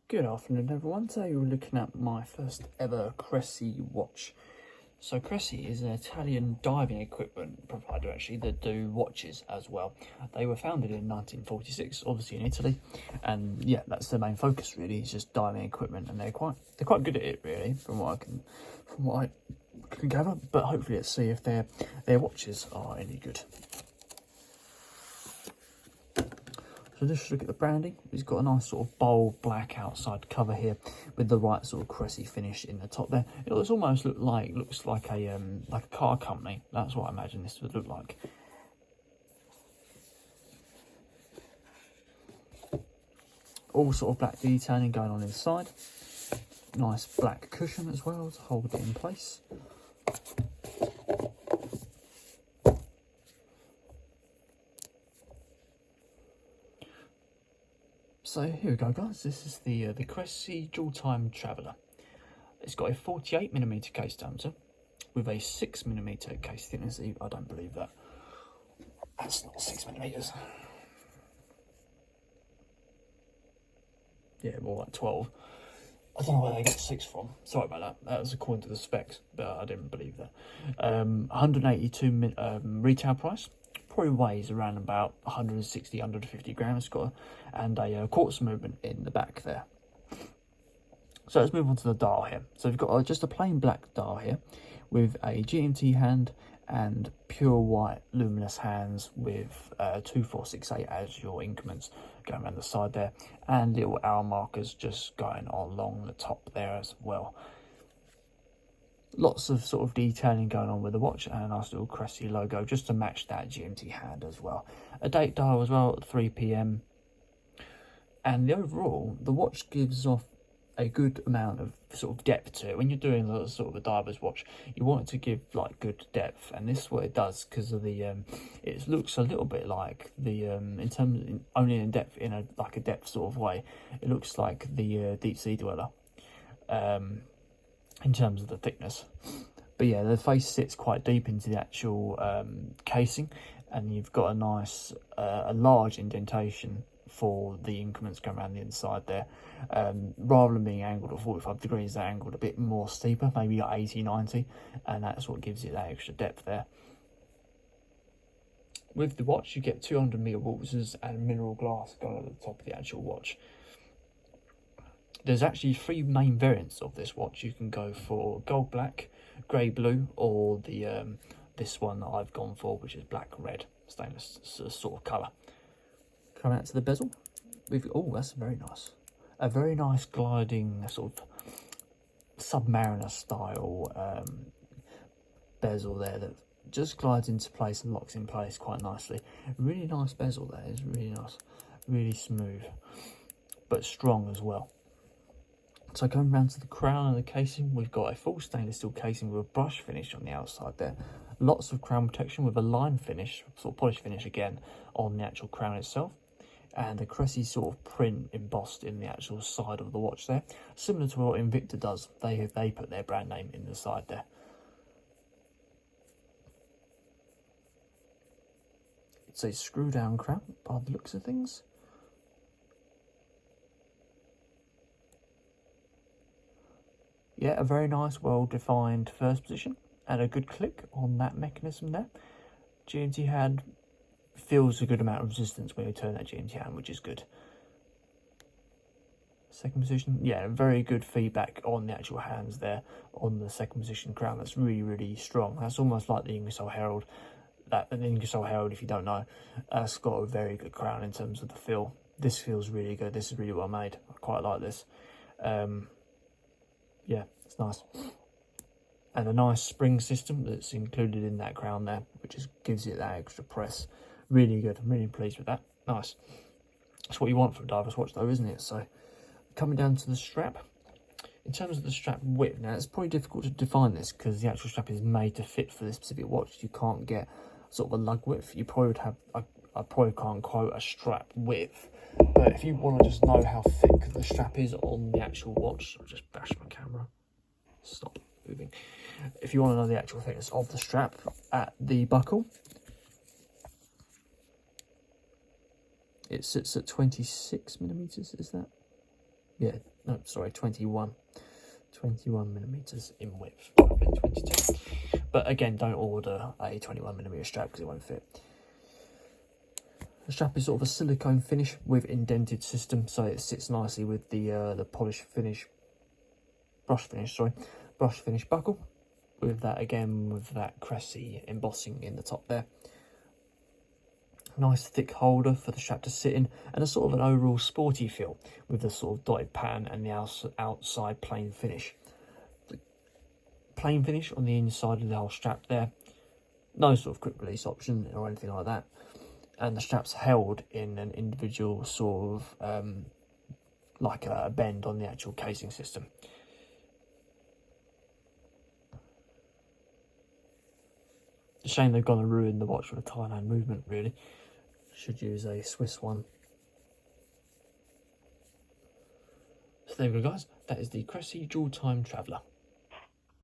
Good afternoon everyone, today we're looking at my first ever Cressi watch. So Cressi is an Italian diving equipment provider actually that do watches as well. They were founded in 1946, obviously in Italy, and yeah, that's their main focus really, is just diving equipment, and they're quite good at it really, from what I can gather, but hopefully let's see if their watches are any good. So just look at the branding. It's got a nice sort of bold black outside cover here with the right sort of Cressi finish in the top there. It almost looks like a car company. That's what I imagine this would look like. All sort of black detailing going on inside. Nice black cushion as well to hold it in place. So here we go guys, this is the Cressi Dual-time Traveller. It's got a 48mm case diameter with a 6mm case thickness. I don't believe that. That's not 6mm. Yeah, more like 12. I don't know where they got 6 from. Sorry about that. That was according to the specs, but I didn't believe that. 182 retail price. Probably weighs around about 160, 150 grams. And a quartz movement in the back there. So let's move on to the dial here. So we've got just a plain black dial here with a GMT hand and pure white luminous hands with 2468 as your increments going around the side there, and little hour markers just going along the top there as well. Lots of sort of detailing going on with the watch, and a nice little Cressi logo just to match that GMT hand as well. A date dial as well at 3 PM. And overall, the watch gives off a good amount of sort of depth to it. When you're doing a sort of a diver's watch, you want it to give like good depth, and this is what it does because of the it looks a little bit like the only in depth in a depth sort of way. It looks like the Deep Sea Dweller in terms of the thickness, but yeah, the face sits quite deep into the actual casing, and you've got a nice a large indentation for the increments going around the inside there. Rather than being angled at 45 degrees, they're angled a bit more steeper, maybe like 80, 90, and that's what gives it that extra depth there. With the watch, you get 200mm waltzers and mineral glass going at the top of the actual watch. There's actually 3 main variants of this watch. You can go for gold black, grey blue, or the this one that I've gone for, which is black red stainless sort of colour. Coming out to the bezel, that's very nice. A very nice gliding sort of Submariner style bezel there that just glides into place and locks in place quite nicely. Really nice bezel there. It's really nice, really smooth, but strong as well. So going round to the crown and the casing, we've got a full stainless steel casing with a brush finish on the outside there. Lots of crown protection with a line finish, sort of polish finish again, on the actual crown itself. And a Cressi sort of print embossed in the actual side of the watch there. Similar to what Invicta does. They put their brand name in the side there. It's a screw down crown by the looks of things. Yeah, a very nice, well-defined first position and a good click on that mechanism there. GMT hand feels a good amount of resistance when you turn that GMT hand, which is good. Second position, yeah, very good feedback on the actual hands there on the second position crown. That's really, really strong. That's almost like the Ingersoll Herald. The Ingersoll Herald, if you don't know, it's got a very good crown in terms of the feel. This feels really good. This is really well made. I quite like this. Yeah, it's nice. And a nice spring system that's included in that crown there, which gives it that extra press. Really good. I'm really pleased with that. Nice. That's what you want for a diver's watch though, isn't it? So coming down to the strap. In terms of the strap width, now it's probably difficult to define this because the actual strap is made to fit for this specific watch. You can't get sort of a lug width. You probably would have, I probably can't quote a strap width. But if you want to just know how thick the strap is on the actual watch, I'll just bash my camera. Stop moving. If you want to know the actual thickness of the strap at the buckle, it sits at 26mm, is that? Yeah, no, sorry, 21 millimeters in width, rather than 22. But again, don't order a 21mm strap because it won't fit. The strap is sort of a silicone finish with indented system, so it sits nicely with the brush finish buckle. With that, again, with that Cressi embossing in the top there. Nice thick holder for the strap to sit in, and a sort of an overall sporty feel with the sort of dotted pattern and the outside plain finish. The plain finish on the inside of the whole strap there. No sort of quick release option or anything like that. And the strap's held in an individual sort of like a bend on the actual casing system. It's a shame they've gone and ruined the watch with a Thailand movement, really. Should use a Swiss one. So there we go, guys. That is the Cressi Dual-time Traveller.